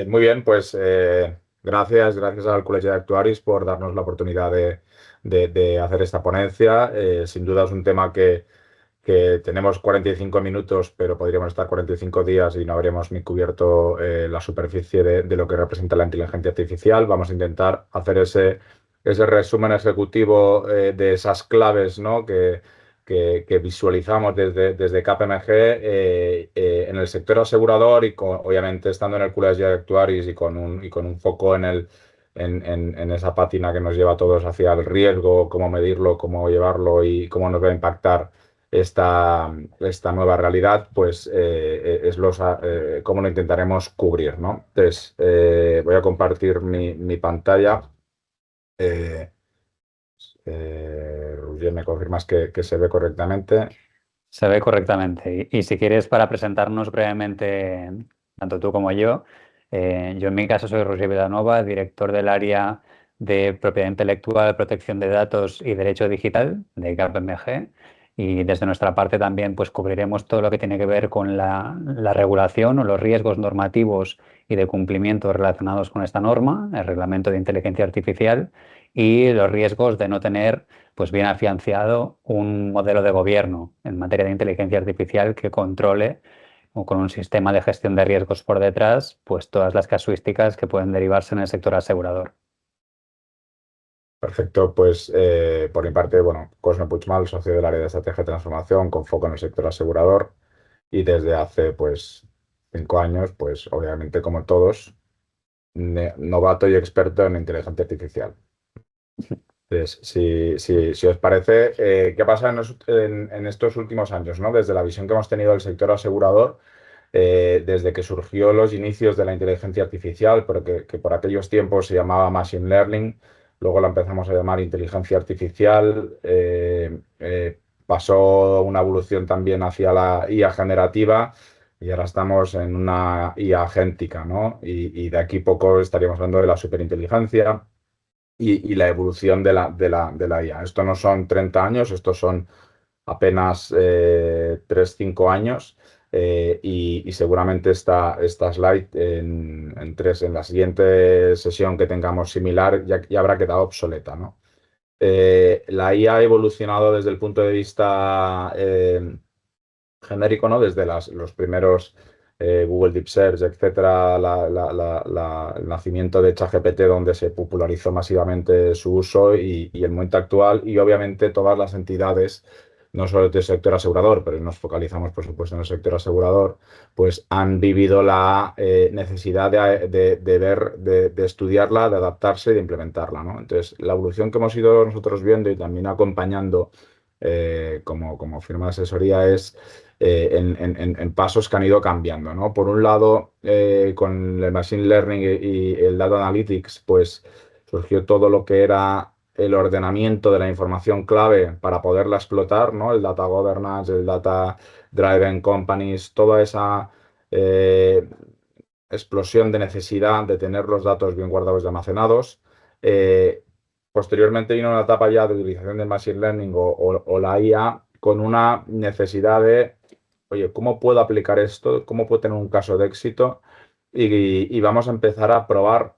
Muy bien, pues gracias al Colegio de Actuaris por darnos la oportunidad de hacer esta ponencia. Sin duda es un tema que tenemos 45 minutos, pero podríamos estar 45 días y no habremos ni cubierto la superficie de lo que representa la inteligencia artificial. Vamos a intentar hacer ese resumen ejecutivo de esas claves, ¿no? que visualizamos desde KPMG en el sector asegurador y obviamente estando en el Colegio de Actuaris y con un foco en esa pátina que nos lleva a todos hacia el riesgo, cómo medirlo, cómo llevarlo y cómo nos va a impactar esta nueva realidad, pues cómo lo intentaremos cubrir, ¿no? Entonces, voy a compartir mi pantalla. Eh, Roger, ¿me confirmas que se ve correctamente? Se ve correctamente. Y si quieres, para presentarnos brevemente, tanto tú como yo en mi caso soy Roger Vilanova, director del área de propiedad intelectual, protección de datos y derecho digital de KPMG. Y desde nuestra parte también pues, cubriremos todo lo que tiene que ver con la regulación o los riesgos normativos y de cumplimiento relacionados con esta norma, el Reglamento de Inteligencia Artificial, y los riesgos de no tener pues bien afianzado un modelo de gobierno en materia de inteligencia artificial que controle o con un sistema de gestión de riesgos por detrás, pues todas las casuísticas que pueden derivarse en el sector asegurador. Perfecto, pues por mi parte, bueno, Cosme Puigmal, socio del área de estrategia de transformación con foco en el sector asegurador y desde hace pues 5 años, pues obviamente como todos, novato y experto en inteligencia artificial. Entonces, si os parece, ¿qué pasa en estos últimos años, ¿no? Desde la visión que hemos tenido del sector asegurador, desde que surgió los inicios de la inteligencia artificial, pero que por aquellos tiempos se llamaba Machine Learning, luego la empezamos a llamar inteligencia artificial, pasó una evolución también hacia la IA generativa y ahora estamos en una IA agéntica, ¿no? Y de aquí poco estaríamos hablando de la superinteligencia y la evolución de la IA. Esto no son 30 años, estos son apenas 3-5 años y seguramente esta slide en la siguiente sesión que tengamos similar ya habrá quedado obsoleta, ¿no? La IA ha evolucionado desde el punto de vista genérico, ¿no? Desde los primeros Google Deep Search, etcétera, el nacimiento de ChatGPT, donde se popularizó masivamente su uso y el momento actual, y obviamente todas las entidades, no solo del sector asegurador, pero nos focalizamos, por supuesto, en el sector asegurador, pues han vivido la necesidad de ver, de estudiarla, de adaptarse y de implementarla, ¿no? Entonces, la evolución que hemos ido nosotros viendo y también acompañando como firma de asesoría es en pasos que han ido cambiando, ¿no? Por un lado, con el Machine Learning y el Data Analytics, pues surgió todo lo que era el ordenamiento de la información clave para poderla explotar, ¿no? El Data Governance, el Data Driven Companies, toda esa eh, explosión de necesidad de tener los datos bien guardados y almacenados. Eh, Posteriormente vino una etapa ya de utilización del Machine Learning o la IA con una necesidad de, oye, ¿cómo puedo aplicar esto? ¿Cómo puedo tener un caso de éxito? Y vamos a empezar a probar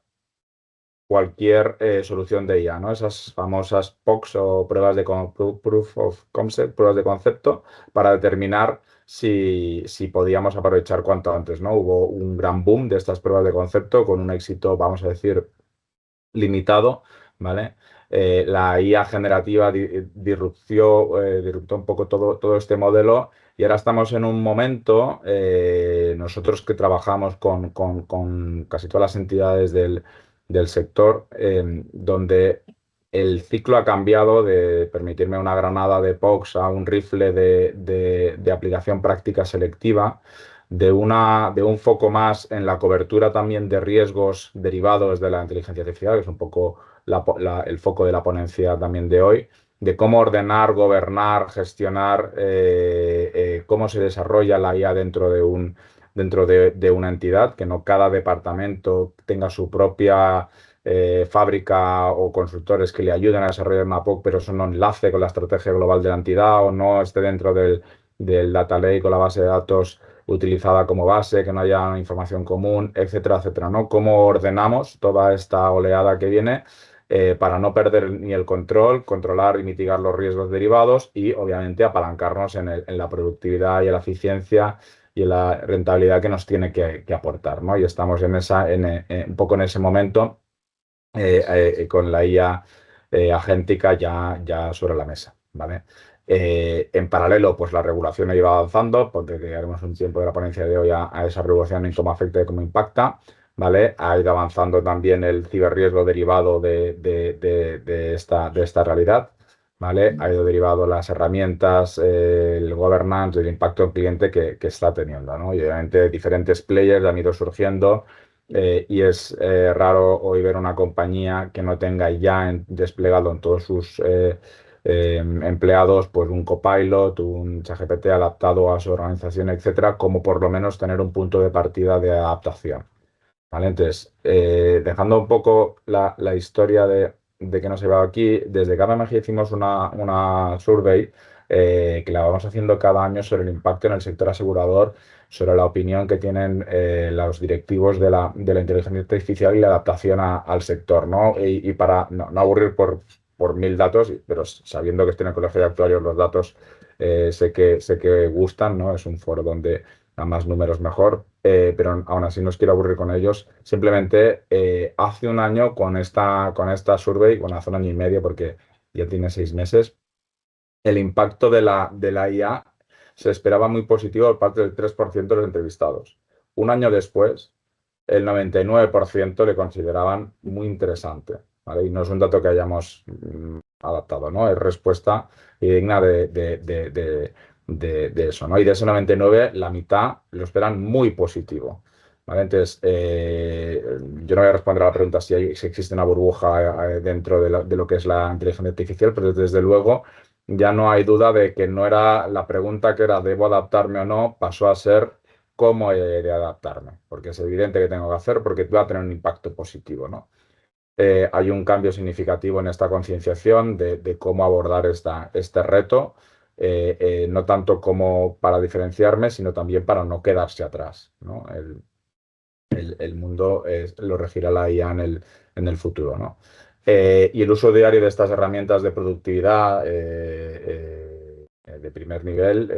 cualquier solución de IA, ¿no? Esas famosas POCs o Proof of Concept, pruebas de concepto, para determinar si podíamos aprovechar cuanto antes, ¿no? Hubo un gran boom de estas pruebas de concepto con un éxito, vamos a decir, limitado, ¿vale? La IA generativa disruptó un poco todo este modelo y ahora estamos en un momento, nosotros que trabajamos con casi todas las entidades del sector, donde el ciclo ha cambiado de permitirme una granada de POX a un rifle de aplicación práctica selectiva de un foco más en la cobertura también de riesgos derivados de la inteligencia artificial, que es un poco el foco de la ponencia también de hoy, de cómo ordenar, gobernar, gestionar, cómo se desarrolla la IA dentro de una entidad, que no cada departamento tenga su propia fábrica o consultores que le ayuden a desarrollar una POC, pero eso no enlace con la estrategia global de la entidad o no esté dentro del data lake o la base de datos utilizada como base, que no haya información común, etcétera, etcétera, ¿no? ¿Cómo ordenamos toda esta oleada que viene para no perder ni el control, controlar y mitigar los riesgos derivados y, obviamente, apalancarnos en la productividad y en la eficiencia y en la rentabilidad que nos tiene que aportar, ¿no? Y estamos un poco en ese momento con la IA agéntica ya sobre la mesa, ¿vale? En paralelo, pues la regulación ha ido avanzando, porque haremos un tiempo de la ponencia de hoy a esa regulación y cómo afecta y cómo impacta, ¿vale? Ha ido avanzando también el ciberriesgo derivado de esta realidad, ¿vale? Ha ido derivado las herramientas, el governance, el impacto en cliente que está teniendo, ¿no? Y obviamente diferentes players han ido surgiendo y es raro hoy ver una compañía que no tenga ya desplegado en todos sus empleados pues un Copilot, un ChatGPT adaptado a su organización, etcétera, como por lo menos tener un punto de partida de adaptación. ¿Vale? Entonces, dejando un poco la historia de que nos ha llevado aquí, desde KPMG hicimos una survey que la vamos haciendo cada año sobre el impacto en el sector asegurador, sobre la opinión que tienen los directivos de la inteligencia artificial y la adaptación al sector, ¿no? Y para no aburrir por mil datos, pero sabiendo que estoy en el Colegio de Actuarios, los datos sé que gustan, ¿no? Es un foro donde a más números mejor, pero aún así no os quiero aburrir con ellos. Simplemente hace un año con esta survey, bueno, hace un año y medio porque ya tiene 6 meses, el impacto de la IA se esperaba muy positivo por parte del 3% de los entrevistados. Un año después, el 99% le consideraban muy interesante, ¿vale? Y no es un dato que hayamos adaptado, ¿no? Es respuesta digna de eso, ¿no? Y de ese 99, la mitad lo esperan muy positivo, ¿vale? Entonces, yo no voy a responder a la pregunta si existe una burbuja dentro de lo que es la inteligencia artificial, pero desde luego ya no hay duda de que no era la pregunta que era ¿debo adaptarme o no? Pasó a ser ¿cómo he de adaptarme? Porque es evidente que tengo que hacer porque va a tener un impacto positivo, ¿no? Hay un cambio significativo en esta concienciación de cómo abordar este reto, no tanto como para diferenciarme, sino también para no quedarse atrás, ¿no? El mundo lo regirá la IA en el futuro, ¿no? Y el uso diario de estas herramientas de productividad de primer nivel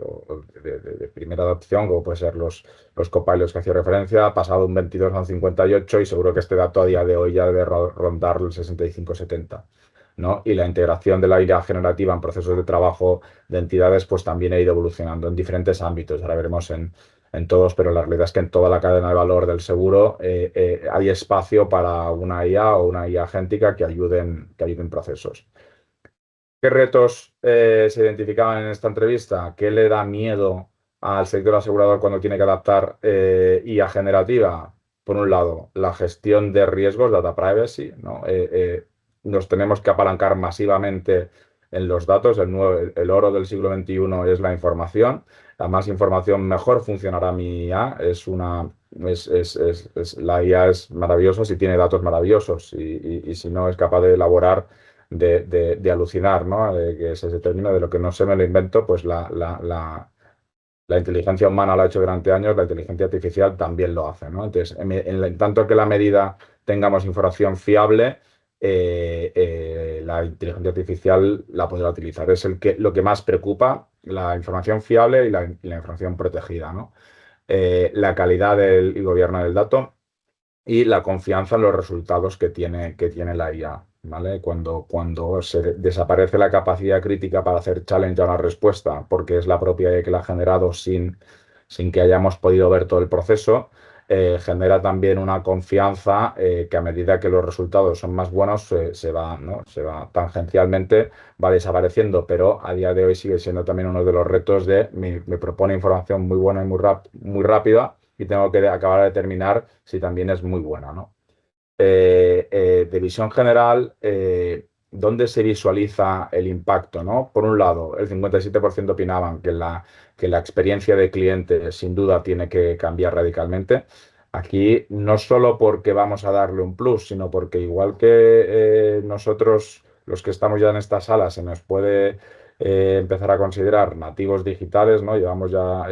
o de primera adopción, como pueden ser los copilots que hacía referencia, ha pasado un 22 a un 58 y seguro que este dato a día de hoy ya debe rondar el 65-70. ¿No? Y la integración de la IA generativa en procesos de trabajo de entidades pues también ha ido evolucionando en diferentes ámbitos. Ahora veremos en todos, pero la realidad es que en toda la cadena de valor del seguro hay espacio para una IA o una IA agéntica que ayuden procesos. ¿Qué retos se identificaban en esta entrevista? ¿Qué le da miedo al sector asegurador cuando tiene que adaptar IA generativa? Por un lado, la gestión de riesgos, data privacy, ¿no? Nos tenemos que apalancar masivamente en los datos. El oro del siglo XXI es la información. A más información, mejor funcionará mi IA. La IA es maravillosa si tiene datos maravillosos y si no es capaz de elaborar de alucinar, ¿no? De que se determina de lo que no se me lo invento, pues la inteligencia humana lo ha hecho durante años, la inteligencia artificial también lo hace, ¿no? Entonces, en tanto que la medida tengamos información fiable, la inteligencia artificial la podrá utilizar. Es lo que más preocupa, la información fiable y la información protegida, ¿no? La calidad y gobierno del dato y la confianza en los resultados que tiene la IA, ¿vale? Cuando se desaparece la capacidad crítica para hacer challenge a una respuesta, porque es la propia IA que la ha generado sin que hayamos podido ver todo el proceso, genera también una confianza que a medida que los resultados son más buenos, se va, ¿no? Tangencialmente va desapareciendo, pero a día de hoy sigue siendo también uno de los retos me propone información muy buena y muy rápida y tengo que acabar de determinar si también es muy buena, ¿no? De visión general, ¿dónde se visualiza el impacto, ¿no? Por un lado, el 57% opinaban que la experiencia de cliente sin duda tiene que cambiar radicalmente. Aquí no solo porque vamos a darle un plus, sino porque igual que nosotros, los que estamos ya en esta sala, se nos puede empezar a considerar nativos digitales, ¿no? Llevamos ya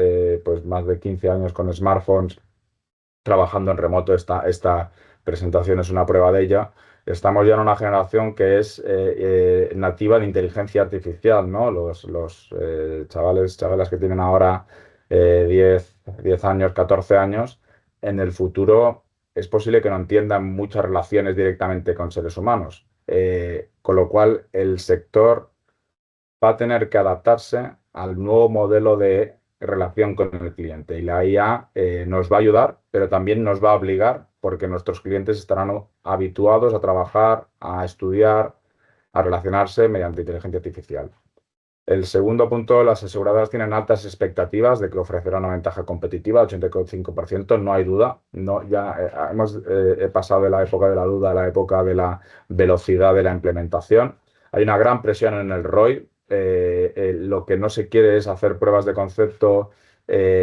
pues más de 15 años con smartphones trabajando en remoto. Esta presentación es una prueba de ella. Estamos ya en una generación que es nativa de inteligencia artificial, ¿no? Los chavalas que tienen ahora 10 años, 14 años, en el futuro es posible que no entiendan muchas relaciones directamente con seres humanos. Con lo cual, el sector va a tener que adaptarse al nuevo modelo de relación con el cliente. Y la IA nos va a ayudar, pero también nos va a obligar porque nuestros clientes estarán habituados a trabajar, a estudiar, a relacionarse mediante inteligencia artificial. El segundo punto, las aseguradoras tienen altas expectativas de que ofrecerá una ventaja competitiva, 85%, no hay duda. No, ya hemos pasado de la época de la duda a la época de la velocidad de la implementación. Hay una gran presión en el ROI. Lo que no se quiere es hacer pruebas de concepto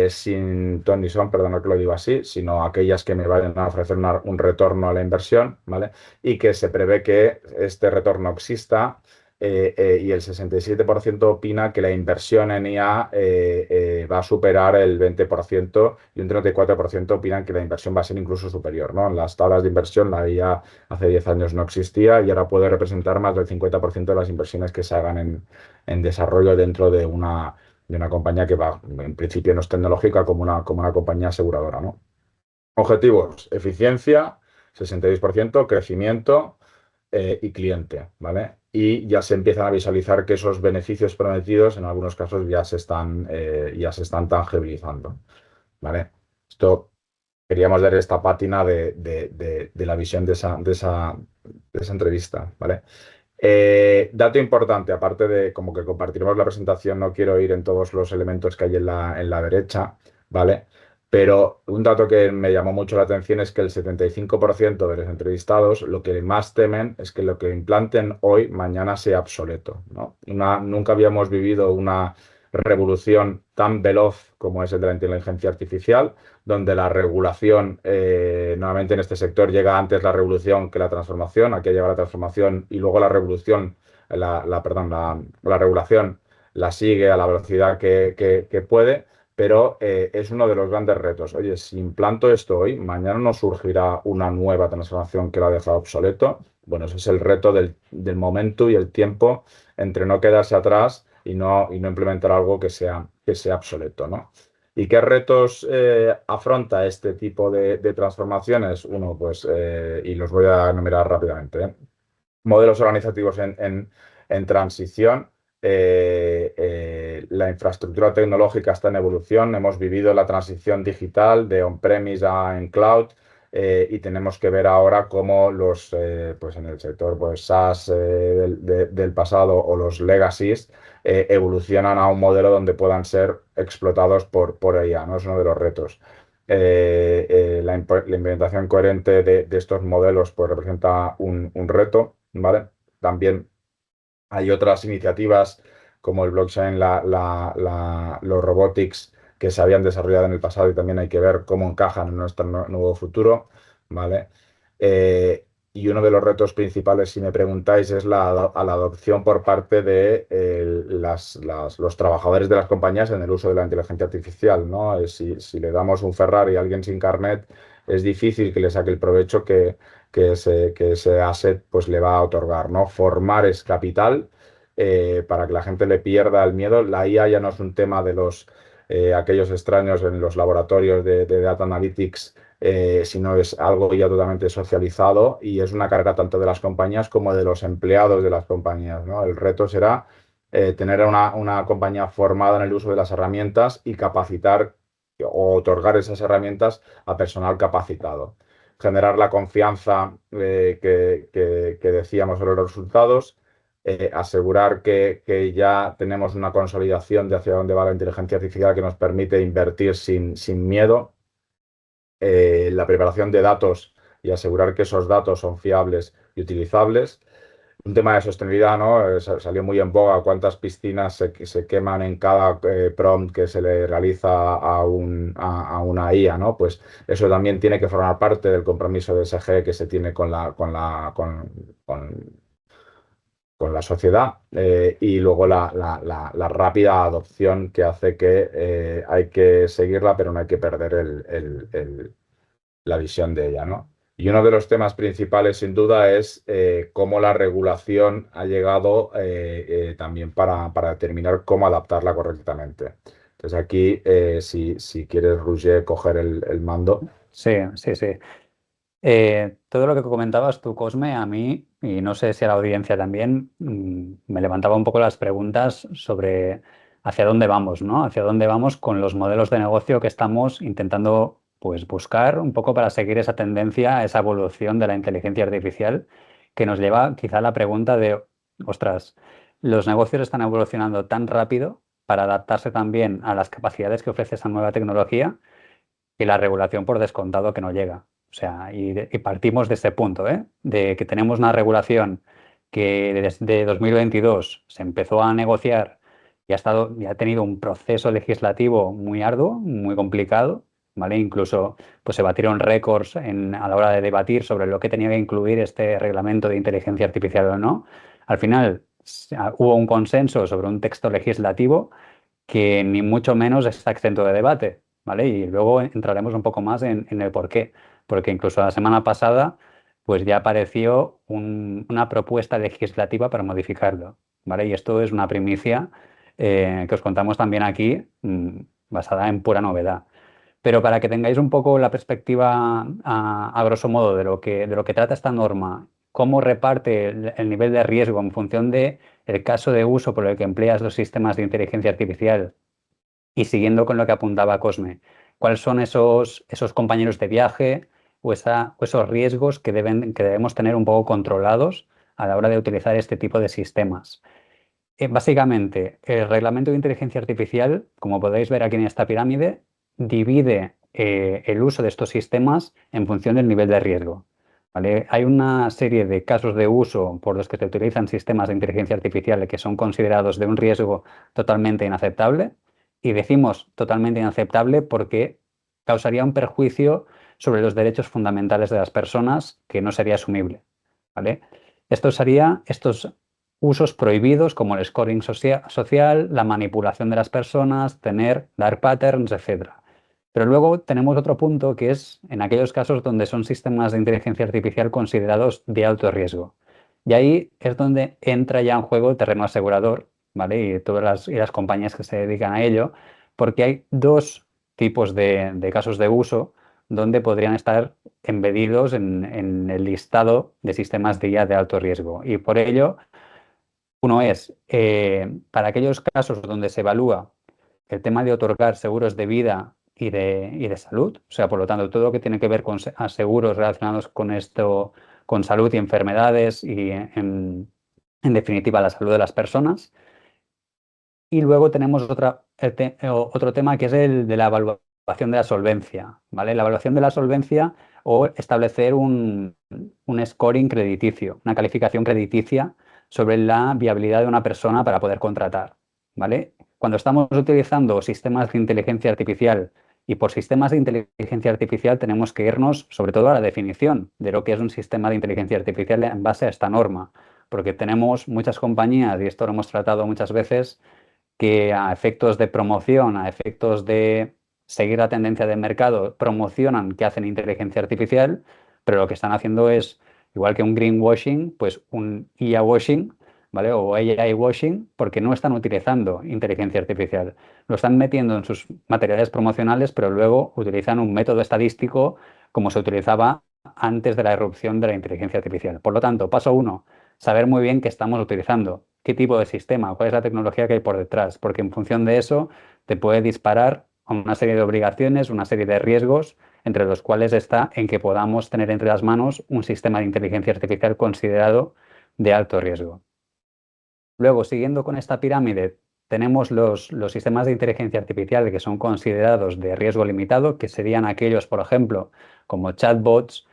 sin ton ni son, perdona que lo digo así, sino aquellas que me vayan a ofrecer un retorno a la inversión, ¿vale? Y que se prevé que este retorno exista y el 67% opina que la inversión en IA va a superar el 20% y un 34% opinan que la inversión va a ser incluso superior, ¿no? En las tablas de inversión la IA hace 10 años no existía y ahora puede representar más del 50% de las inversiones que se hagan en desarrollo dentro de una compañía que va, en principio no es tecnológica como una compañía aseguradora, ¿no? Objetivos, eficiencia, 66%, crecimiento y cliente, ¿vale? Y ya se empiezan a visualizar que esos beneficios prometidos en algunos casos ya se están tangibilizando, ¿vale? Esto queríamos dar esta pátina de la visión de esa entrevista, ¿vale? Dato importante, aparte de como que compartiremos la presentación, no quiero ir en todos los elementos que hay en la derecha, ¿vale? Pero un dato que me llamó mucho la atención es que el 75% de los entrevistados lo que más temen es que lo que implanten hoy, mañana sea obsoleto, ¿no? Nunca habíamos vivido una revolución tan veloz como es el de la inteligencia artificial, donde la regulación, nuevamente en este sector, llega antes la revolución que la transformación. Aquí llega la transformación y luego la revolución, perdón, la regulación la sigue a la velocidad que puede, pero es uno de los grandes retos. Oye, si implanto esto hoy, mañana no surgirá una nueva transformación que la deja obsoleto. Bueno, ese es el reto del momento y el tiempo entre no quedarse atrás y no implementar algo que sea obsoleto, ¿no? ¿Y qué retos afronta este tipo de transformaciones? Uno, pues, y los voy a enumerar rápidamente, ¿eh? Modelos organizativos en transición. La infraestructura tecnológica está en evolución. Hemos vivido la transición digital de on-premise a en cloud. Y tenemos que ver ahora cómo pues en el sector pues, SaaS del pasado o los legacies evolucionan a un modelo donde puedan ser explotados por IA, ¿no? Es uno de los retos. La implementación coherente de estos modelos pues, representa un reto, ¿vale? También hay otras iniciativas como el blockchain, los robotics que se habían desarrollado en el pasado y también hay que ver cómo encajan en nuestro nuevo futuro, ¿vale? Y uno de los retos principales, si me preguntáis, es a la adopción por parte de los trabajadores de las compañías en el uso de la inteligencia artificial, ¿no? Si le damos un Ferrari a alguien sin carnet, es difícil que le saque el provecho que ese asset pues, le va a otorgar, ¿no? Formar es capital para que la gente le pierda el miedo. La IA ya no es un tema de aquellos extraños en los laboratorios de Data Analytics, sino es algo ya totalmente socializado y es una carga tanto de las compañías como de los empleados de las compañías, ¿no? El reto será tener una compañía formada en el uso de las herramientas y capacitar o otorgar esas herramientas a personal capacitado. Generar la confianza que decíamos sobre los resultados, asegurar que ya tenemos una consolidación de hacia dónde va la inteligencia artificial que nos permite invertir sin miedo, la preparación de datos y asegurar que esos datos son fiables y utilizables. Un tema de sostenibilidad, ¿no? Salió muy en boga cuántas piscinas se queman en cada prompt que se le realiza a una IA, ¿no? Pues eso también tiene que formar parte del compromiso de SG que se tiene con con la sociedad, y luego la rápida adopción que hace que hay que seguirla, pero no hay que perder la visión de ella, ¿no? Y uno de los temas principales, sin duda, es cómo la regulación ha llegado también para determinar cómo adaptarla correctamente. Entonces aquí, si quieres, Roger, coger el mando. Sí, sí, sí. Todo lo que comentabas tú, Cosme, a mí, y no sé si a la audiencia también, me levantaba un poco las preguntas sobre hacia dónde vamos, ¿no? Hacia dónde vamos con los modelos de negocio que estamos intentando, pues, buscar un poco para seguir esa tendencia, esa evolución de la inteligencia artificial, que nos lleva quizá a la pregunta de, ostras, los negocios están evolucionando tan rápido para adaptarse también a las capacidades que ofrece esa nueva tecnología y la regulación por descontado que no llega. O sea, y partimos de este punto, ¿eh? De que tenemos una regulación que desde 2022 se empezó a negociar y y ha tenido un proceso legislativo muy arduo, muy complicado, ¿vale? Incluso pues, se batieron récords a la hora de debatir sobre lo que tenía que incluir este reglamento de inteligencia artificial o no. Al final hubo un consenso sobre un texto legislativo que ni mucho menos está exento de debate, ¿vale? Y luego entraremos un poco más en el por qué, porque incluso la semana pasada pues ya apareció una propuesta legislativa para modificarlo, ¿vale? Y esto es una primicia que os contamos también aquí, basada en pura novedad. Pero para que tengáis un poco la perspectiva a grosso modo de lo que trata esta norma, cómo reparte el nivel de riesgo en función de el caso de uso por el que empleas los sistemas de inteligencia artificial y siguiendo con lo que apuntaba Cosme, ¿cuáles son esos compañeros de viaje o esos riesgos que debemos tener un poco controlados a la hora de utilizar este tipo de sistemas? Básicamente, el reglamento de inteligencia artificial, como podéis ver aquí en esta pirámide, divide el uso de estos sistemas en función del nivel de riesgo. ¿Vale? Hay una serie de casos de uso por los que se utilizan sistemas de inteligencia artificial que son considerados de un riesgo totalmente inaceptable. Y decimos totalmente inaceptable porque causaría un perjuicio sobre los derechos fundamentales de las personas que no sería asumible. ¿Vale? Estos usos prohibidos como el scoring social, la manipulación de las personas, tener dark patterns, etcétera. Pero luego tenemos otro punto que es en aquellos casos donde son sistemas de inteligencia artificial considerados de alto riesgo. Y ahí es donde entra ya en juego el terreno asegurador, ¿vale? Y todas las compañías que se dedican a ello, porque hay dos tipos de casos de uso donde podrían estar embedidos en el listado de sistemas de IA de alto riesgo. Y por ello uno es, para aquellos casos donde se evalúa el tema de otorgar seguros de vida y de salud, o sea, por lo tanto, todo lo que tiene que ver con seguros relacionados con esto, con salud y enfermedades y, en definitiva, la salud de las personas. Y luego tenemos otro tema que es el de la evaluación de la solvencia, ¿vale? La evaluación de la solvencia o establecer un scoring crediticio, una calificación crediticia sobre la viabilidad de una persona para poder contratar, ¿vale? Cuando estamos utilizando sistemas de inteligencia artificial y por sistemas de inteligencia artificial tenemos que irnos sobre todo a la definición de lo que es un sistema de inteligencia artificial en base a esta norma, porque tenemos muchas compañías, y esto lo hemos tratado muchas veces, que a efectos de promoción, a efectos de seguir la tendencia del mercado, promocionan que hacen inteligencia artificial, pero lo que están haciendo es, igual que un greenwashing, pues un IA washing, ¿vale? O AI washing, porque no están utilizando inteligencia artificial. Lo están metiendo en sus materiales promocionales, pero luego utilizan un método estadístico como se utilizaba antes de la irrupción de la inteligencia artificial. Por lo tanto, paso uno, saber muy bien qué estamos utilizando, qué tipo de sistema, cuál es la tecnología que hay por detrás, porque en función de eso te puede disparar a una serie de obligaciones, una serie de riesgos, entre los cuales está en que podamos tener entre las manos un sistema de inteligencia artificial considerado de alto riesgo. Luego, siguiendo con esta pirámide, tenemos los sistemas de inteligencia artificial que son considerados de riesgo limitado, que serían aquellos, por ejemplo, como chatbots,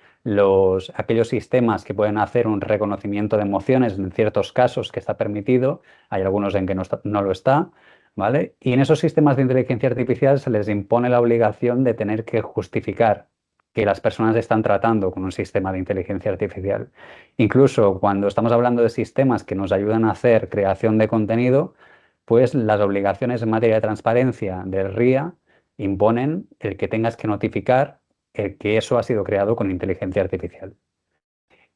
aquellos sistemas que pueden hacer un reconocimiento de emociones en ciertos casos que está permitido, hay algunos en que no lo está, ¿vale? Y en esos sistemas de inteligencia artificial se les impone la obligación de tener que justificar que las personas están tratando con un sistema de inteligencia artificial. Incluso cuando estamos hablando de sistemas que nos ayudan a hacer creación de contenido, pues las obligaciones en materia de transparencia del RIA imponen el que tengas que notificar el que eso ha sido creado con inteligencia artificial.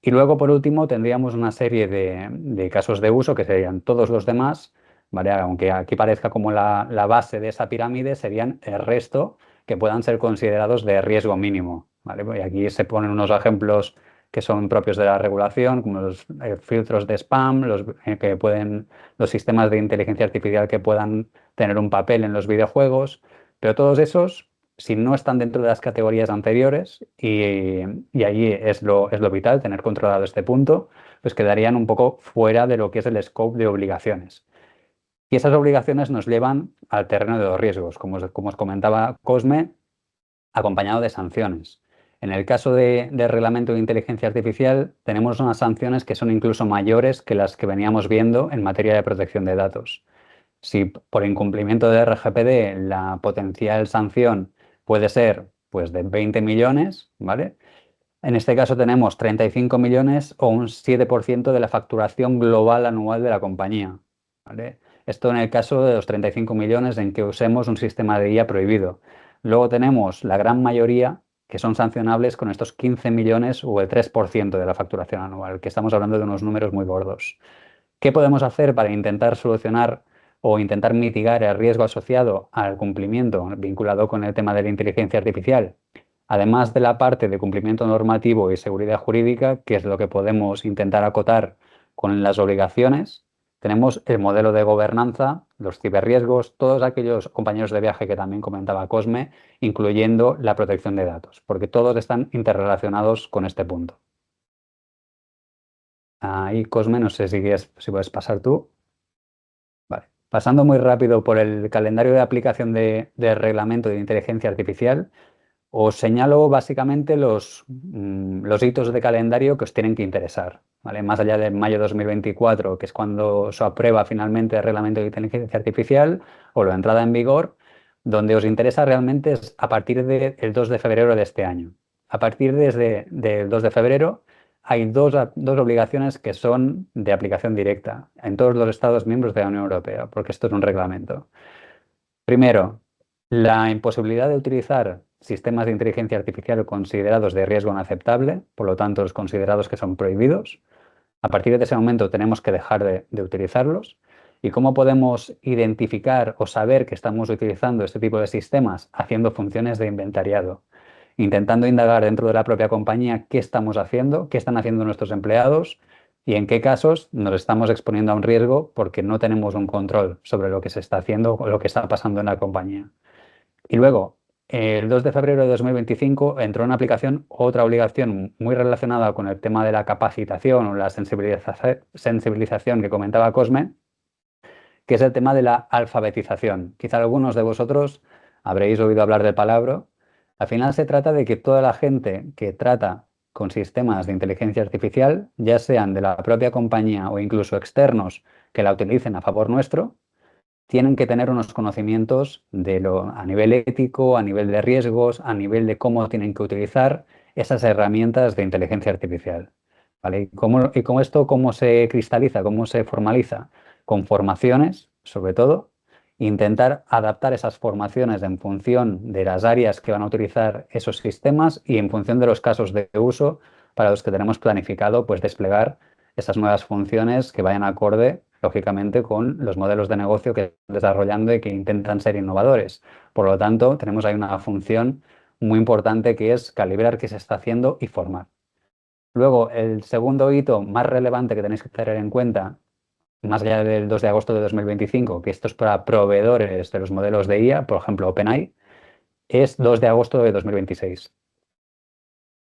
Y luego, por último, tendríamos una serie de casos de uso que serían todos los demás, ¿vale? Aunque aquí parezca como la base de esa pirámide, serían el resto que puedan ser considerados de riesgo mínimo, ¿vale? Y aquí se ponen unos ejemplos que son propios de la regulación, como los filtros de spam, los sistemas de inteligencia artificial que puedan tener un papel en los videojuegos, pero todos esos, si no están dentro de las categorías anteriores, y ahí es lo vital, tener controlado este punto, pues quedarían un poco fuera de lo que es el scope de obligaciones. Y esas obligaciones nos llevan al terreno de los riesgos, como os comentaba Cosme, acompañado de sanciones. En el caso del reglamento de inteligencia artificial, tenemos unas sanciones que son incluso mayores que las que veníamos viendo en materia de protección de datos. Si por incumplimiento de RGPD la potencial sanción puede ser pues, de 20 millones, ¿vale? En este caso tenemos 35 millones o un 7% de la facturación global anual de la compañía, ¿vale? Esto en el caso de los 35 millones en que usemos un sistema de IA prohibido. Luego tenemos la gran mayoría que son sancionables con estos 15 millones o el 3% de la facturación anual, que estamos hablando de unos números muy gordos. ¿Qué podemos hacer para intentar solucionar o intentar mitigar el riesgo asociado al cumplimiento vinculado con el tema de la inteligencia artificial? Además de la parte de cumplimiento normativo y seguridad jurídica, que es lo que podemos intentar acotar con las obligaciones, tenemos el modelo de gobernanza, los ciberriesgos, todos aquellos compañeros de viaje que también comentaba Cosme, incluyendo la protección de datos, porque todos están interrelacionados con este punto. Ahí, Cosme, no sé si puedes pasar tú. Vale. Pasando muy rápido por el calendario de aplicación del reglamento de inteligencia artificial, os señalo básicamente los hitos de calendario que os tienen que interesar, ¿vale? Más allá de mayo 2024, que es cuando se aprueba finalmente el reglamento de inteligencia artificial o la entrada en vigor, donde os interesa realmente es a partir del 2 de febrero de este año. A partir del 2 de febrero hay dos obligaciones que son de aplicación directa en todos los Estados miembros de la Unión Europea, porque esto es un reglamento. Primero, la imposibilidad de utilizar sistemas de inteligencia artificial considerados de riesgo inaceptable, por lo tanto, los considerados que son prohibidos. A partir de ese momento tenemos que dejar de utilizarlos. ¿Y cómo podemos identificar o saber que estamos utilizando este tipo de sistemas? Haciendo funciones de inventariado, intentando indagar dentro de la propia compañía qué estamos haciendo, qué están haciendo nuestros empleados y en qué casos nos estamos exponiendo a un riesgo porque no tenemos un control sobre lo que se está haciendo o lo que está pasando en la compañía. Y luego, el 2 de febrero de 2025 entró en aplicación otra obligación muy relacionada con el tema de la capacitación o la sensibilización que comentaba Cosme, que es el tema de la alfabetización. Quizá algunos de vosotros habréis oído hablar del palabra. Al final se trata de que toda la gente que trata con sistemas de inteligencia artificial, ya sean de la propia compañía o incluso externos que la utilicen a favor nuestro, tienen que tener unos conocimientos a nivel ético, a nivel de riesgos, a nivel de cómo tienen que utilizar esas herramientas de inteligencia artificial. ¿Vale? ¿Cómo se cristaliza, cómo se formaliza? Con formaciones, sobre todo, intentar adaptar esas formaciones en función de las áreas que van a utilizar esos sistemas y en función de los casos de uso para los que tenemos planificado pues, desplegar esas nuevas funciones que vayan acorde, lógicamente, con los modelos de negocio que están desarrollando y que intentan ser innovadores. Por lo tanto, tenemos ahí una función muy importante que es calibrar qué se está haciendo y formar. Luego, el segundo hito más relevante que tenéis que tener en cuenta, más allá del 2 de agosto de 2025, que esto es para proveedores de los modelos de IA, por ejemplo, OpenAI, es 2 de agosto de 2026.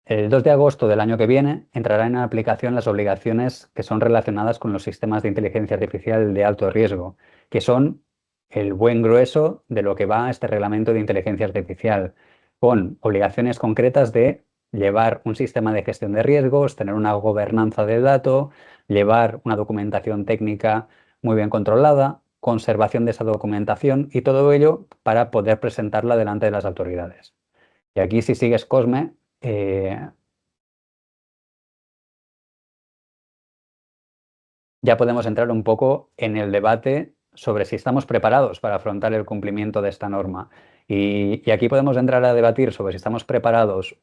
El 2 de agosto del año que viene entrarán en aplicación las obligaciones que son relacionadas con los sistemas de inteligencia artificial de alto riesgo, que son el buen grueso de lo que va a este reglamento de inteligencia artificial, con obligaciones concretas de llevar un sistema de gestión de riesgos, tener una gobernanza del dato, llevar una documentación técnica muy bien controlada, conservación de esa documentación y todo ello para poder presentarla delante de las autoridades. Y aquí, si sigues, Cosme, ya podemos entrar un poco en el debate sobre si estamos preparados para afrontar el cumplimiento de esta norma. Y aquí podemos entrar a debatir sobre si estamos preparados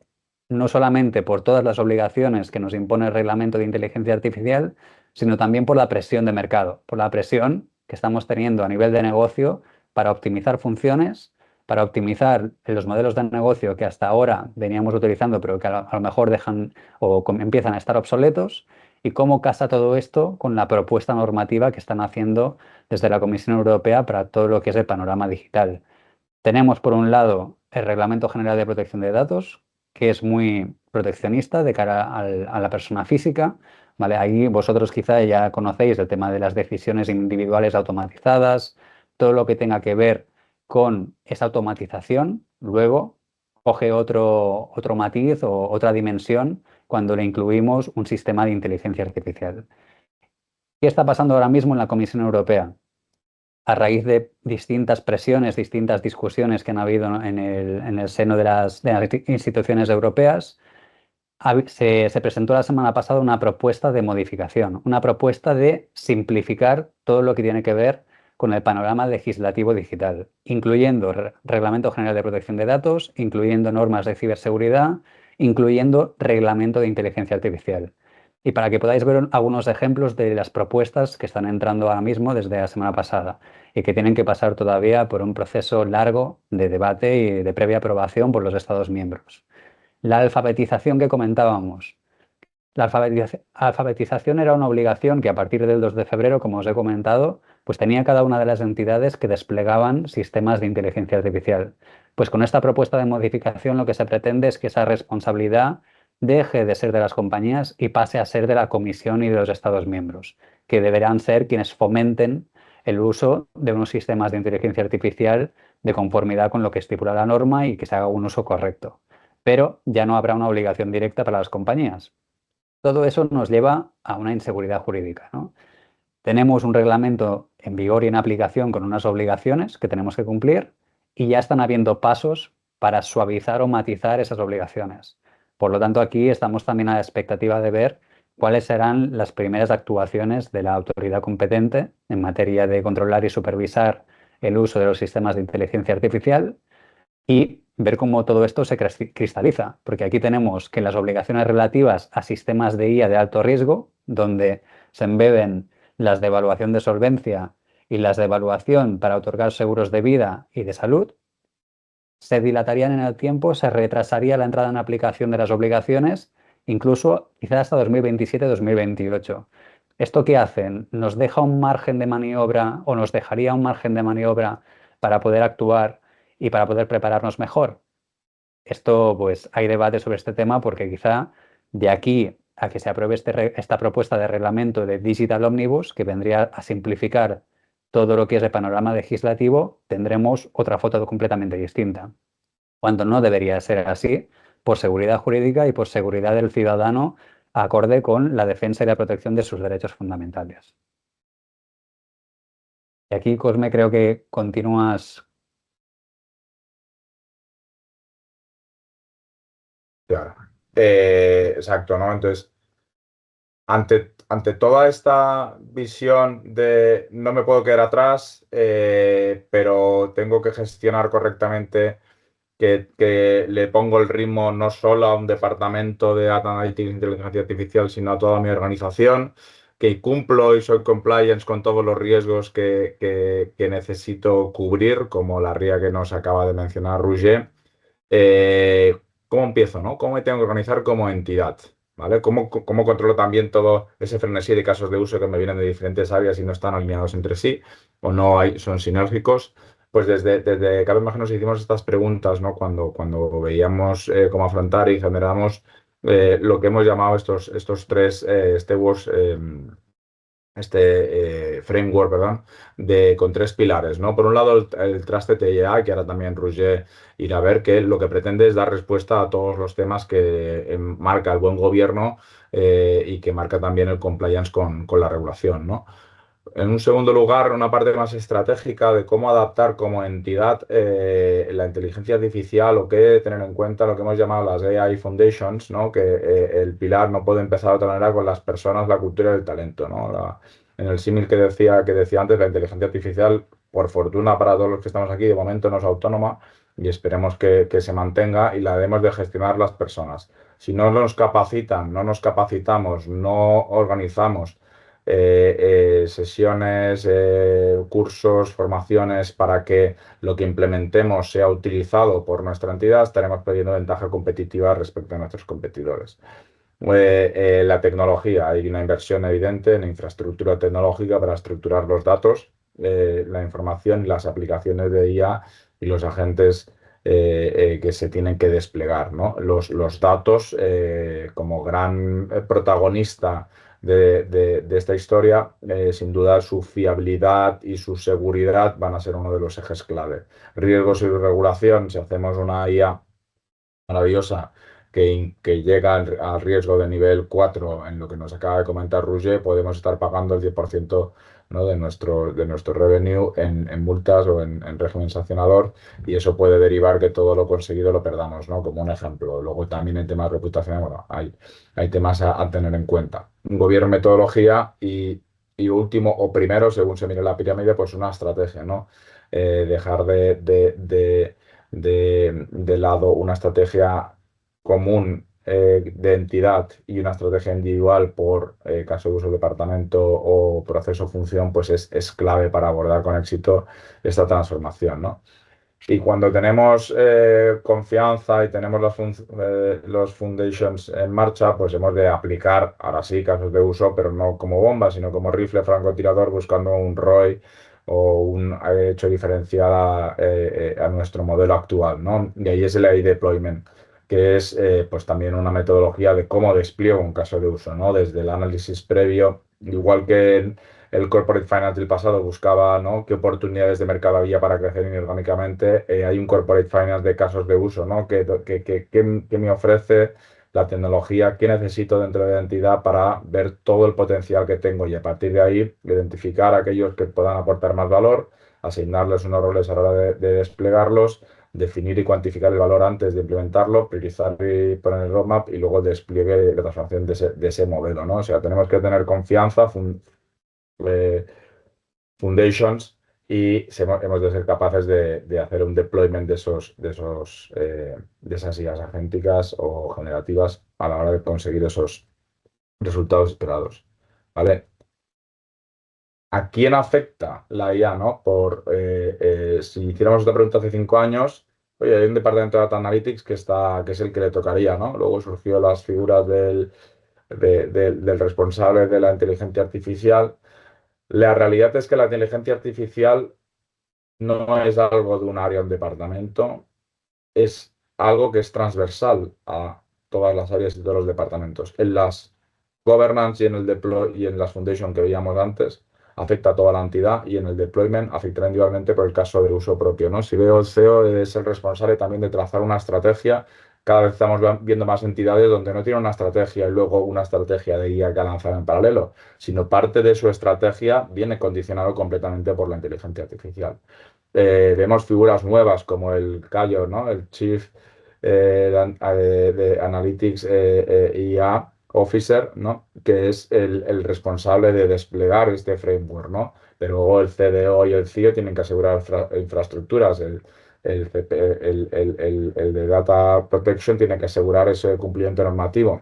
no solamente por todas las obligaciones que nos impone el reglamento de inteligencia artificial, sino también por la presión de mercado, por la presión que estamos teniendo a nivel de negocio para optimizar funciones, para optimizar los modelos de negocio que hasta ahora veníamos utilizando, pero que a lo mejor dejan o empiezan a estar obsoletos, y cómo casa todo esto con la propuesta normativa que están haciendo desde la Comisión Europea para todo lo que es el panorama digital. Tenemos, por un lado, el Reglamento General de Protección de Datos, que es muy proteccionista de cara a la persona física. ¿Vale? Ahí vosotros quizá ya conocéis el tema de las decisiones individuales automatizadas, todo lo que tenga que ver con esa automatización, luego coge otro matiz o otra dimensión cuando le incluimos un sistema de inteligencia artificial. ¿Qué está pasando ahora mismo en la Comisión Europea? A raíz de distintas presiones, distintas discusiones que han habido, ¿no?, en el seno de las instituciones europeas, se presentó la semana pasada una propuesta de modificación, una propuesta de simplificar todo lo que tiene que ver con el panorama legislativo digital, incluyendo Reglamento General de Protección de Datos, incluyendo normas de ciberseguridad, incluyendo Reglamento de Inteligencia Artificial. Y para que podáis ver algunos ejemplos de las propuestas que están entrando ahora mismo desde la semana pasada y que tienen que pasar todavía por un proceso largo de debate y de previa aprobación por los Estados miembros. La alfabetización que comentábamos. La alfabetización era una obligación que a partir del 2 de febrero, como os he comentado, pues tenía cada una de las entidades que desplegaban sistemas de inteligencia artificial. Pues con esta propuesta de modificación lo que se pretende es que esa responsabilidad deje de ser de las compañías y pase a ser de la Comisión y de los Estados miembros, que deberán ser quienes fomenten el uso de unos sistemas de inteligencia artificial de conformidad con lo que estipula la norma y que se haga un uso correcto. Pero ya no habrá una obligación directa para las compañías. Todo eso nos lleva a una inseguridad jurídica, ¿no? Tenemos un reglamento en vigor y en aplicación con unas obligaciones que tenemos que cumplir y ya están habiendo pasos para suavizar o matizar esas obligaciones. Por lo tanto, aquí estamos también a la expectativa de ver cuáles serán las primeras actuaciones de la autoridad competente en materia de controlar y supervisar el uso de los sistemas de inteligencia artificial y ver cómo todo esto se cristaliza, porque aquí tenemos que las obligaciones relativas a sistemas de IA de alto riesgo, donde se embeben las de evaluación de solvencia y las de evaluación para otorgar seguros de vida y de salud, se dilatarían en el tiempo, se retrasaría la entrada en aplicación de las obligaciones, incluso quizás hasta 2027-2028. ¿Esto qué hacen? ¿Nos deja un margen de maniobra o nos dejaría un margen de maniobra para poder actuar y para poder prepararnos mejor? Esto, pues, hay debate sobre este tema porque quizá de aquí a que se apruebe esta propuesta de reglamento de Digital Omnibus, que vendría a simplificar todo lo que es el panorama legislativo, tendremos otra foto completamente distinta. Cuando no debería ser así, por seguridad jurídica y por seguridad del ciudadano, acorde con la defensa y la protección de sus derechos fundamentales. Y aquí, Cosme, creo que continúas. Claro. Exacto, ¿no? Entonces, ante toda esta visión de no me puedo quedar atrás, pero tengo que gestionar correctamente, que le pongo el ritmo no solo a un departamento de Data Analytics e Inteligencia Artificial, sino a toda mi organización, que cumplo y soy compliance con todos los riesgos que necesito cubrir, como la RIA que nos acaba de mencionar Roger. ¿Cómo empiezo, no? ¿Cómo me tengo que organizar como entidad? ¿Vale? ¿Cómo controlo también todo ese frenesí de casos de uso que me vienen de diferentes áreas y no están alineados entre sí o no son sinérgicos? Pues desde cada vez más que nos hicimos estas preguntas, ¿no? Cuando veíamos cómo afrontar y generamos lo que hemos llamado estos tres stewards, framework, perdón, con tres pilares, ¿no? Por un lado, el Trusted AI, que ahora también Roger irá a ver, que lo que pretende es dar respuesta a todos los temas que marca el buen gobierno y que marca también el compliance con la regulación, ¿no? En un segundo lugar, una parte más estratégica de cómo adaptar como entidad la inteligencia artificial o qué tener en cuenta lo que hemos llamado las AI Foundations, ¿no? Que el pilar no puede empezar de otra manera con las personas, la cultura y el talento, ¿no? En el símil que decía antes, la inteligencia artificial, por fortuna para todos los que estamos aquí, de momento no es autónoma y esperemos que se mantenga y la debemos de gestionar las personas. Si no nos capacitan, no nos capacitamos, no organizamos sesiones, cursos, formaciones para que lo que implementemos sea utilizado por nuestra entidad, estaremos perdiendo ventaja competitiva respecto a nuestros competidores. La tecnología, hay una inversión evidente en infraestructura tecnológica para estructurar los datos, la información y las aplicaciones de IA y los agentes que se tienen que desplegar, ¿no? Los datos como gran protagonista de esta historia, sin duda su fiabilidad y su seguridad van a ser uno de los ejes clave. Riesgos y regulación, si hacemos una IA maravillosa que llega al riesgo de nivel 4 en lo que nos acaba de comentar Roger, podemos estar pagando el 10%, ¿no? de nuestro revenue en multas o en régimen sancionador, y eso puede derivar que todo lo conseguido lo perdamos, ¿no? Como un ejemplo. Luego también en temas reputacionales, bueno, hay temas a tener en cuenta. Un gobierno, metodología y último o primero, según se mire la pirámide, pues una estrategia, ¿no? Dejar de lado una estrategia común de entidad y una estrategia individual por caso de uso del departamento o proceso o función, pues es clave para abordar con éxito esta transformación, ¿no? Y cuando tenemos confianza y tenemos los foundations en marcha, pues hemos de aplicar, ahora sí, casos de uso, pero no como bomba, sino como rifle francotirador buscando un ROI o un hecho diferencial a nuestro modelo actual, ¿no? Y ahí es el AI deployment, que es pues también una metodología de cómo despliego un caso de uso, ¿no? Desde el análisis previo, igual que el corporate finance del pasado buscaba, ¿no? qué oportunidades de mercado había para crecer inorgánicamente. Hay un corporate finance de casos de uso, ¿no? ¿Qué me ofrece la tecnología? ¿Qué necesito dentro de la entidad para ver todo el potencial que tengo? Y a partir de ahí, identificar a aquellos que puedan aportar más valor, asignarles unos roles a la hora de desplegarlos, definir y cuantificar el valor antes de implementarlo, priorizar y poner el roadmap y luego el despliegue y la transformación de ese modelo, ¿no? O sea, tenemos que tener confianza, eh, foundations, y hemos de ser capaces de hacer un deployment de esas IAs agénticas o generativas a la hora de conseguir esos resultados esperados. ¿Vale? ¿A quién afecta la IA, no? Si hiciéramos esta pregunta hace 5 años, oye, hay un departamento de Data Analytics que es el que le tocaría, ¿no? Luego surgió las figuras del responsable de la inteligencia artificial. La realidad es que la inteligencia artificial no es algo de un área o un departamento, es algo que es transversal a todas las áreas y todos los departamentos. En las governance y en el deploy y en las foundation que veíamos antes, afecta a toda la entidad, y en el deployment afectará individualmente por el caso de uso propio, ¿no? Si veo el CEO es el responsable también de trazar una estrategia. Cada vez estamos viendo más entidades donde no tienen una estrategia y luego una estrategia de guía que lanzar en paralelo, sino parte de su estrategia viene condicionado completamente por la inteligencia artificial. Vemos figuras nuevas como el CAIO, ¿no? El Chief de Analytics IA Officer, ¿no? Que es el responsable de desplegar este framework, ¿no? Pero luego el CDO y el CIO tienen que asegurar infraestructuras. El de Data Protection tiene que asegurar ese cumplimiento normativo.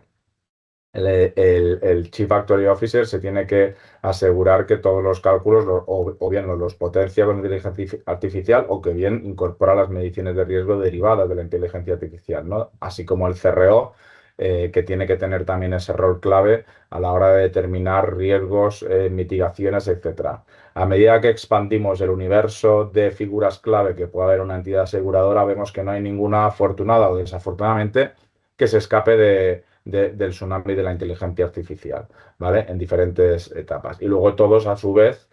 El Chief Actuary Officer se tiene que asegurar que todos los cálculos o bien los potencia con inteligencia artificial o que bien incorpora las mediciones de riesgo derivadas de la inteligencia artificial, ¿no? Así como el CRO, que tiene que tener también ese rol clave a la hora de determinar riesgos, mitigaciones, etcétera. A medida que expandimos el universo de figuras clave que puede haber una entidad aseguradora, vemos que no hay ninguna afortunada o desafortunadamente que se escape del tsunami de la inteligencia artificial, ¿vale? En diferentes etapas. Y luego todos, a su vez,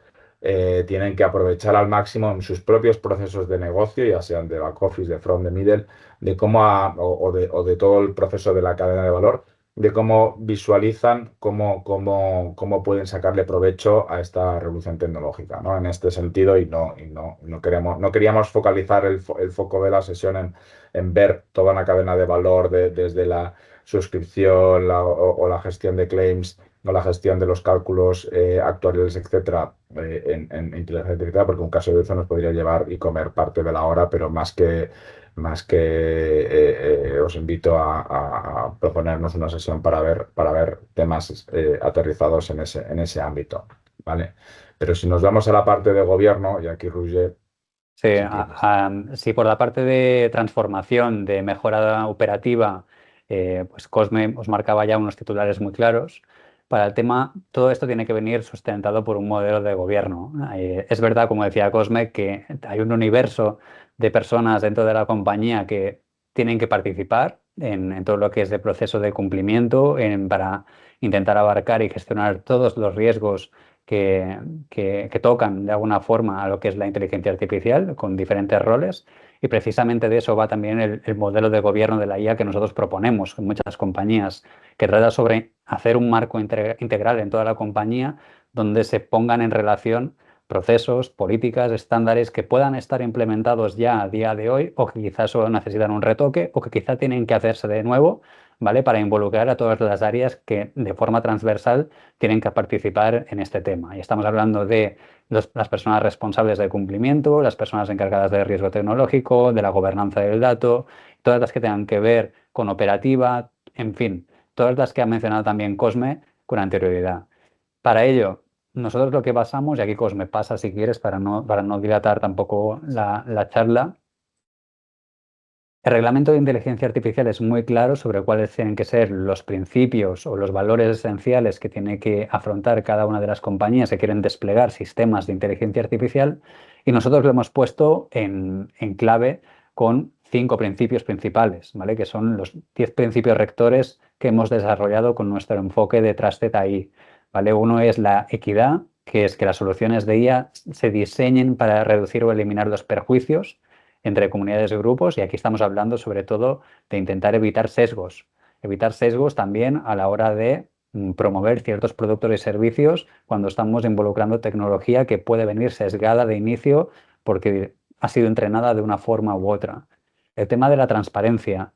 tienen que aprovechar al máximo en sus propios procesos de negocio, ya sean de back office, de front, de middle, de cómo o de todo el proceso de la cadena de valor, de cómo visualizan, cómo pueden sacarle provecho a esta revolución tecnológica, ¿no? En este sentido, no queríamos focalizar el foco de la sesión en ver toda una cadena de valor desde la suscripción o la gestión de claims o la gestión de los cálculos actuariales, etcétera, en inteligencia artificial, porque un caso de eso nos podría llevar y comer parte de la hora, pero más que os invito a proponernos una sesión para ver temas aterrizados en ese ámbito, ¿vale? Pero si nos vamos a la parte de gobierno, y aquí Roger, Sí, si quieres. sí, por la parte de transformación, de mejora operativa, pues Cosme os marcaba ya unos titulares muy claros. Para el tema, todo esto tiene que venir sustentado por un modelo de gobierno. Es verdad, como decía Cosme, que hay un universo de personas dentro de la compañía que tienen que participar en todo lo que es el proceso de cumplimiento, para intentar abarcar y gestionar todos los riesgos que, que tocan de alguna forma a lo que es la inteligencia artificial con diferentes roles. Y precisamente de eso va también el modelo de gobierno de la IA que nosotros proponemos en muchas compañías, que trata sobre hacer un marco integral en toda la compañía donde se pongan en relación procesos, políticas, estándares que puedan estar implementados ya a día de hoy o que quizás solo necesitan un retoque o que quizá tienen que hacerse de nuevo, ¿vale? Para involucrar a todas las áreas que de forma transversal tienen que participar en este tema. Y estamos hablando de las personas responsables del cumplimiento, las personas encargadas del riesgo tecnológico, de la gobernanza del dato, todas las que tengan que ver con operativa, en fin, todas las que ha mencionado también Cosme con anterioridad. Para ello, nosotros lo que basamos, y aquí Cosme pasa si quieres para no dilatar tampoco la charla. El reglamento de inteligencia artificial es muy claro sobre cuáles tienen que ser los principios o los valores esenciales que tiene que afrontar cada una de las compañías que quieren desplegar sistemas de inteligencia artificial y nosotros lo hemos puesto en clave con 5 principios principales, ¿vale? Que son los 10 principios rectores que hemos desarrollado con nuestro enfoque de Trusted AI, ¿vale? Uno es la equidad, que es que las soluciones de IA se diseñen para reducir o eliminar los perjuicios entre comunidades y grupos, y aquí estamos hablando sobre todo de intentar evitar sesgos también a la hora de promover ciertos productos y servicios cuando estamos involucrando tecnología que puede venir sesgada de inicio porque ha sido entrenada de una forma u otra. El tema de la transparencia.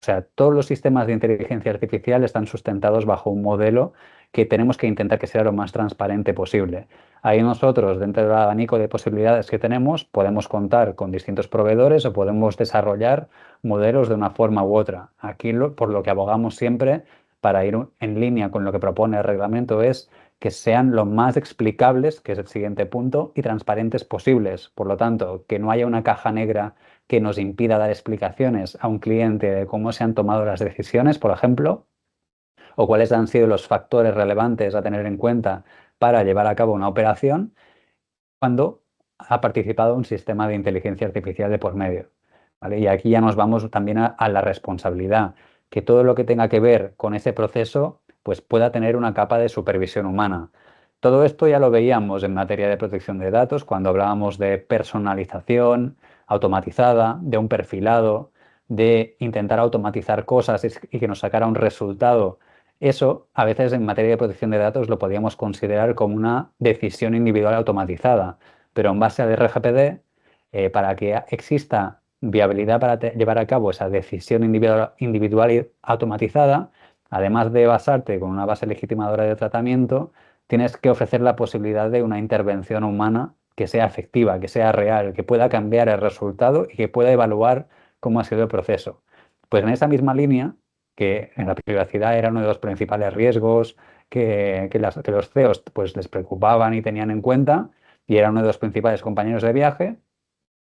O sea, todos los sistemas de inteligencia artificial están sustentados bajo un modelo que tenemos que intentar que sea lo más transparente posible. Ahí nosotros, dentro del abanico de posibilidades que tenemos, podemos contar con distintos proveedores o podemos desarrollar modelos de una forma u otra. Aquí, por lo que abogamos siempre, para ir en línea con lo que propone el reglamento, es que sean lo más explicables, que es el siguiente punto, y transparentes posibles. Por lo tanto, que no haya una caja negra que nos impida dar explicaciones a un cliente de cómo se han tomado las decisiones, por ejemplo, o cuáles han sido los factores relevantes a tener en cuenta para llevar a cabo una operación cuando ha participado un sistema de inteligencia artificial de por medio, ¿vale? Y aquí ya nos vamos también a la responsabilidad, que todo lo que tenga que ver con ese proceso pues pueda tener una capa de supervisión humana. Todo esto ya lo veíamos en materia de protección de datos cuando hablábamos de personalización automatizada, de un perfilado, de intentar automatizar cosas y que nos sacara un resultado. Eso, a veces en materia de protección de datos, lo podíamos considerar como una decisión individual automatizada, pero en base al RGPD, para que exista viabilidad para llevar a cabo esa decisión individual y automatizada, además de basarte con una base legitimadora de tratamiento, tienes que ofrecer la posibilidad de una intervención humana que sea efectiva, que sea real, que pueda cambiar el resultado y que pueda evaluar cómo ha sido el proceso. Pues en esa misma línea, que en la privacidad era uno de los principales riesgos que los CEOs pues, les preocupaban y tenían en cuenta, y era uno de los principales compañeros de viaje,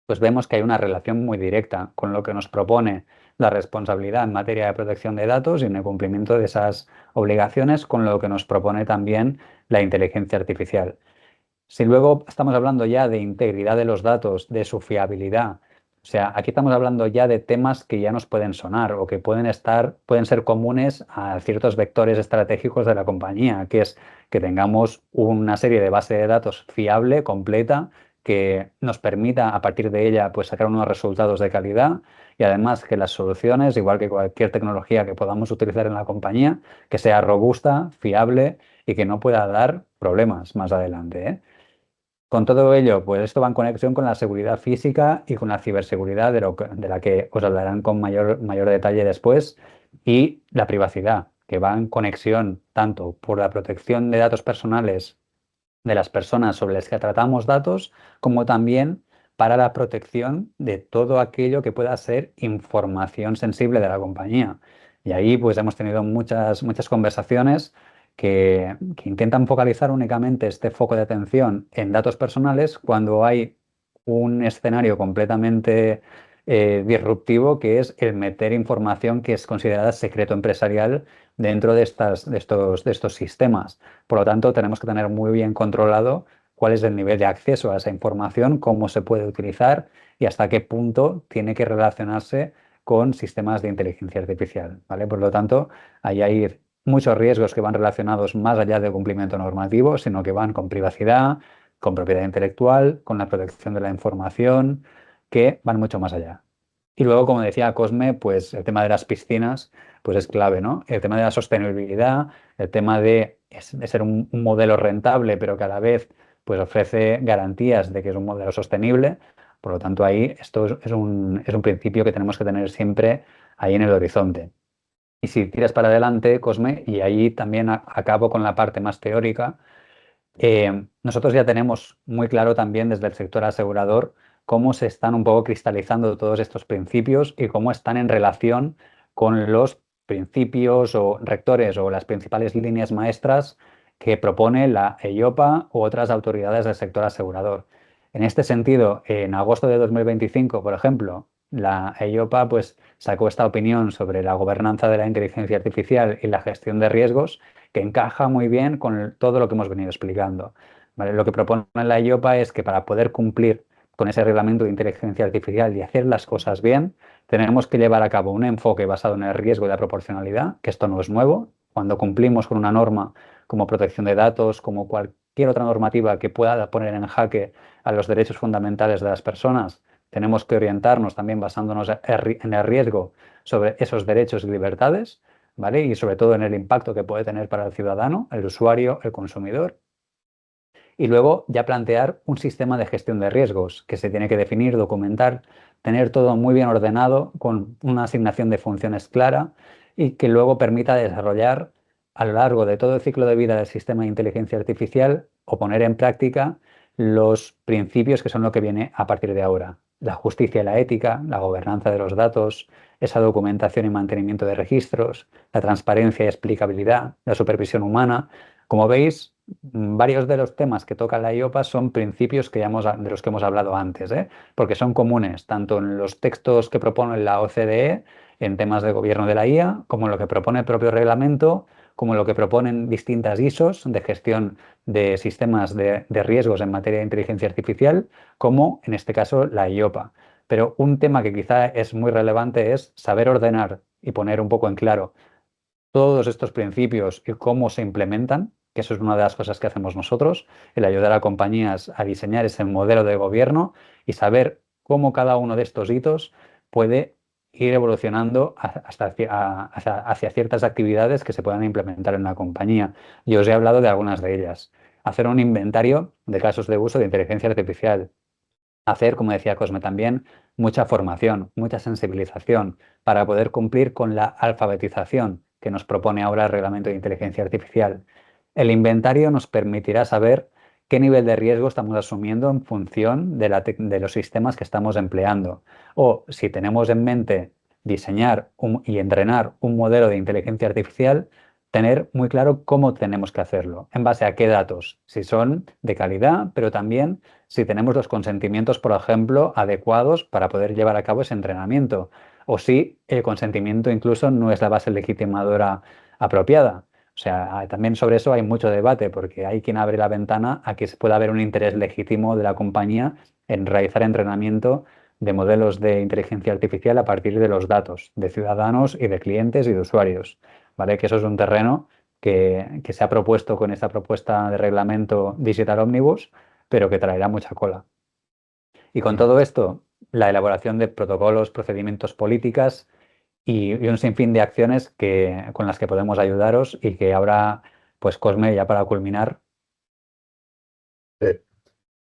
pues vemos que hay una relación muy directa con lo que nos propone la responsabilidad en materia de protección de datos y en el cumplimiento de esas obligaciones con lo que nos propone también la inteligencia artificial. Si luego estamos hablando ya de integridad de los datos, de su fiabilidad, o sea, aquí estamos hablando ya de temas que ya nos pueden sonar o que pueden ser comunes a ciertos vectores estratégicos de la compañía, que es que tengamos una serie de base de datos fiable, completa, que nos permita a partir de ella pues sacar unos resultados de calidad y además que las soluciones, igual que cualquier tecnología que podamos utilizar en la compañía, que sea robusta, fiable y que no pueda dar problemas más adelante, ¿eh? Con todo ello, pues esto va en conexión con la seguridad física y con la ciberseguridad, de la que os hablarán con mayor detalle después, y la privacidad, que va en conexión tanto por la protección de datos personales de las personas sobre las que tratamos datos, como también para la protección de todo aquello que pueda ser información sensible de la compañía. Y ahí pues hemos tenido muchas conversaciones que intentan focalizar únicamente este foco de atención en datos personales cuando hay un escenario completamente disruptivo, que es el meter información que es considerada secreto empresarial dentro de estos sistemas. Por lo tanto, tenemos que tener muy bien controlado cuál es el nivel de acceso a esa información, cómo se puede utilizar y hasta qué punto tiene que relacionarse con sistemas de inteligencia artificial, ¿vale? Por lo tanto, ahí hay muchos riesgos que van relacionados más allá del cumplimiento normativo, sino que van con privacidad, con propiedad intelectual, con la protección de la información, que van mucho más allá. Y luego, como decía Cosme, pues el tema de las piscinas pues es clave, ¿no? El tema de la sostenibilidad, el tema de ser un modelo rentable, pero que a la vez pues ofrece garantías de que es un modelo sostenible. Por lo tanto, ahí esto es un principio que tenemos que tener siempre ahí en el horizonte. Y si tiras para adelante, Cosme, y ahí también acabo con la parte más teórica, nosotros ya tenemos muy claro también desde el sector asegurador cómo se están un poco cristalizando todos estos principios y cómo están en relación con los principios o rectores o las principales líneas maestras que propone la EIOPA u otras autoridades del sector asegurador. En este sentido, en agosto de 2025, por ejemplo, la EIOPA pues, sacó esta opinión sobre la gobernanza de la inteligencia artificial y la gestión de riesgos, que encaja muy bien con todo lo que hemos venido explicando, ¿vale? Lo que propone la IOPA es que para poder cumplir con ese reglamento de inteligencia artificial y hacer las cosas bien, tenemos que llevar a cabo un enfoque basado en el riesgo y la proporcionalidad, que esto no es nuevo. Cuando cumplimos con una norma como protección de datos, como cualquier otra normativa que pueda poner en jaque a los derechos fundamentales de las personas, tenemos que orientarnos también basándonos en el riesgo sobre esos derechos y libertades, ¿vale? Y sobre todo en el impacto que puede tener para el ciudadano, el usuario, el consumidor. Y luego ya plantear un sistema de gestión de riesgos que se tiene que definir, documentar, tener todo muy bien ordenado con una asignación de funciones clara y que luego permita desarrollar a lo largo de todo el ciclo de vida del sistema de inteligencia artificial o poner en práctica los principios que son lo que viene a partir de ahora. La justicia y la ética, la gobernanza de los datos, esa documentación y mantenimiento de registros, la transparencia y explicabilidad, la supervisión humana. Como veis, varios de los temas que toca la IOPA son principios de los que hemos hablado antes, ¿eh? Porque son comunes tanto en los textos que propone la OCDE en temas de gobierno de la IA, como en lo que propone el propio reglamento, como en lo que proponen distintas ISOs de gestión de sistemas de riesgos en materia de inteligencia artificial, como en este caso la IOPA. Pero un tema que quizá es muy relevante es saber ordenar y poner un poco en claro todos estos principios y cómo se implementan, que eso es una de las cosas que hacemos nosotros, el ayudar a compañías a diseñar ese modelo de gobierno y saber cómo cada uno de estos hitos puede ir evolucionando hacia ciertas actividades que se puedan implementar en la compañía. Yo os he hablado de algunas de ellas. Hacer un inventario de casos de uso de inteligencia artificial. Hacer, como decía Cosme también, mucha formación, mucha sensibilización para poder cumplir con la alfabetización que nos propone ahora el Reglamento de Inteligencia Artificial. El inventario nos permitirá saber qué nivel de riesgo estamos asumiendo en función de los sistemas que estamos empleando. O si tenemos en mente diseñar y entrenar un modelo de inteligencia artificial, tener muy claro cómo tenemos que hacerlo, en base a qué datos, si son de calidad, pero también si tenemos los consentimientos, por ejemplo, adecuados para poder llevar a cabo ese entrenamiento, o si el consentimiento incluso no es la base legitimadora apropiada. O sea, también sobre eso hay mucho debate, porque hay quien abre la ventana a que pueda haber un interés legítimo de la compañía en realizar entrenamiento de modelos de inteligencia artificial a partir de los datos de ciudadanos y de clientes y de usuarios, ¿vale? Que eso es un terreno que se ha propuesto con esta propuesta de reglamento Digital Omnibus, pero que traerá mucha cola. Y con todo esto, la elaboración de protocolos, procedimientos, políticas y un sinfín de acciones con las que podemos ayudaros y que ahora, pues Cosme, ya para culminar. Sí.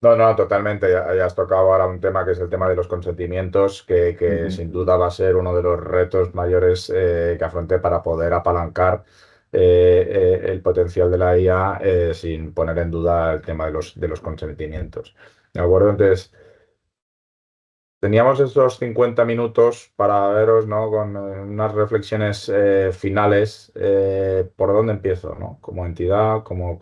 No, no, totalmente. Ya has tocado ahora un tema que es el tema de los consentimientos, que Ujú. sin duda va a ser uno de los retos mayores que afronte para poder apalancar el potencial de la IA sin poner en duda el tema de los consentimientos. ¿De acuerdo? Entonces, teníamos esos 50 minutos para veros, ¿no? Con unas reflexiones finales. ¿Por dónde empiezo, ¿no? Como entidad, como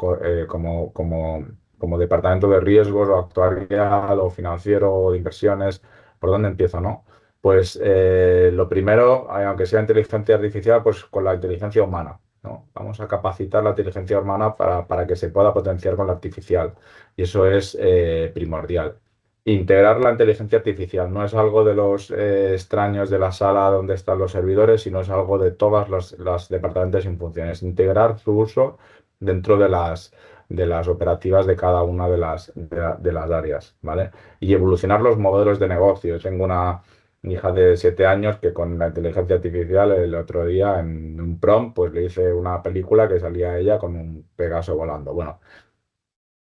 departamento de riesgos o actuarial o financiero o de inversiones, ¿por dónde empiezo, no? Pues lo primero, aunque sea inteligencia artificial, pues con la inteligencia humana, ¿no? Vamos a capacitar la inteligencia humana para que se pueda potenciar con la artificial. Y eso es primordial. Integrar la inteligencia artificial no es algo de los extraños de la sala donde están los servidores, sino es algo de todas las departamentos sin funciones. Integrar su uso dentro de las operativas de cada una de las áreas, ¿vale? Y evolucionar los modelos de negocio. Tengo una hija de 7 años que con la inteligencia artificial el otro día en un prompt pues le hice una película que salía ella con un Pegaso volando. Bueno,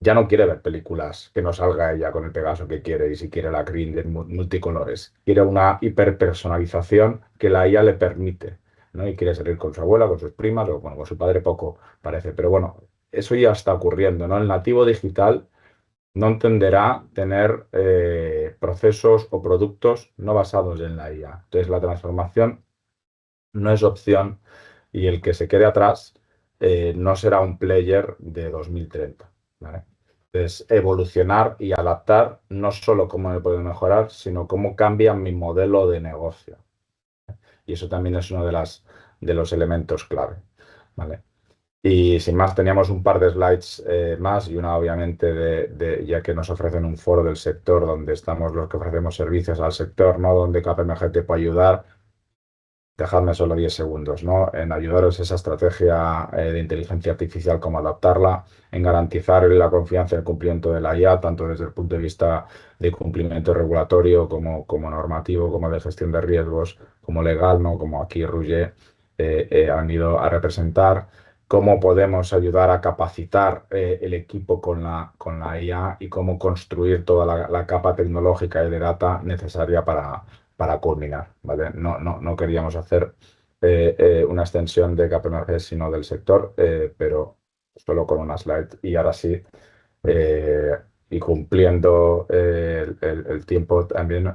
ya no quiere ver películas que no salga ella con el Pegaso que quiere y si quiere la green de multicolores. Quiere una hiperpersonalización que la IA le permite, ¿no? Y quiere salir con su abuela, con sus primas o bueno, con su padre poco parece. Pero bueno, eso ya está ocurriendo, ¿no? El nativo digital no entenderá tener procesos o productos no basados en la IA. Entonces la transformación no es opción y el que se quede atrás no será un player de 2030, ¿vale? Entonces, evolucionar y adaptar no solo cómo me puedo mejorar, sino cómo cambia mi modelo de negocio. Y eso también es uno de los elementos clave, ¿vale? Y sin más, teníamos un par de slides más y una obviamente ya que nos ofrecen un foro del sector donde estamos los que ofrecemos servicios al sector, ¿no? Donde KPMG te puede ayudar. Dejadme solo 10 segundos, ¿no? En ayudaros esa estrategia de inteligencia artificial, cómo adaptarla, en garantizar la confianza y el cumplimiento de la IA, tanto desde el punto de vista de cumplimiento regulatorio como normativo, como de gestión de riesgos, como legal, ¿no? Como aquí Roger han ido a representar, cómo podemos ayudar a capacitar el equipo con la IA y cómo construir toda la capa tecnológica y de data necesaria para culminar, ¿vale? No queríamos hacer una extensión de KPMG, sino del sector, pero solo con una slide. Y ahora sí, eh, y cumpliendo el tiempo también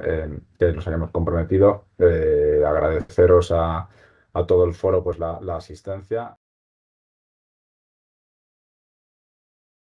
que nos habíamos comprometido, agradeceros a todo el foro pues la asistencia.